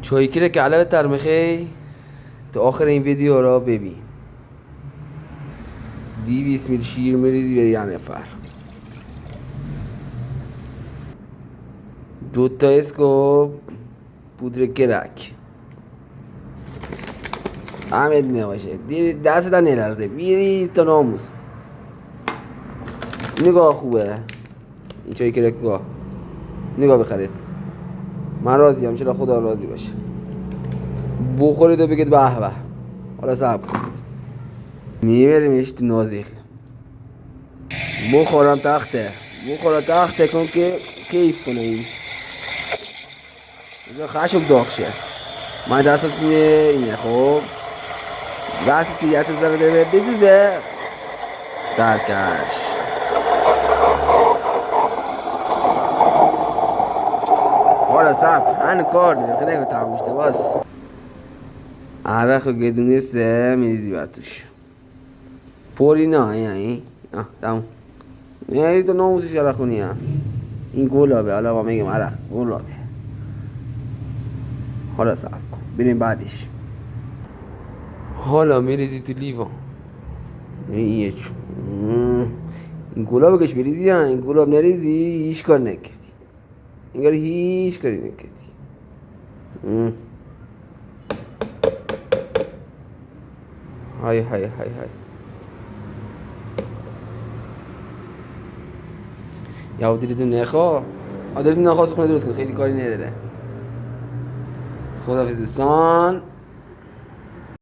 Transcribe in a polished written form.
چایکره که علاوه ترمخی تا آخر این ویدیو را ببین. 200 میل شیر میریزی بری یه نفر. 2 تا اسکوپ پودر کرک احمد نباشه دست تا نلرزه بیری تا ناموس. نگاه خوبه این چای کرک نگاه بخرید. من راضیم چرا خدا راضی باشه. بخورید و بگید به به. حالا صبر کنید میبریمش تو نازل. بخورم تخته کن که کیف کنه. این خشک داغ شه. من دستم سینه اینه. خب دست که یه ذره داره بسیزه درکش. حالا صبر کن کار داریم خیلی نگاه تموم شده باز. عرق و گدونه سه میریزی بر توش. پوری نه یعنی تموم. یعنی تو ناموسش عرق خونی هم این گلابه. حالا با میگم عرق گلابه. حالا صبر کن بریم بعدش. حالا میریزی تو لیوان. این گلاب کش بریزی ها. این گلاب نریزی هیچ کار نکردی. انگار هیچ کاری نکردی. های یا دیدتون نخوا. دلتون نخواست خونه درست کن. خیلی کاری نداره. خداحافظ دوستان.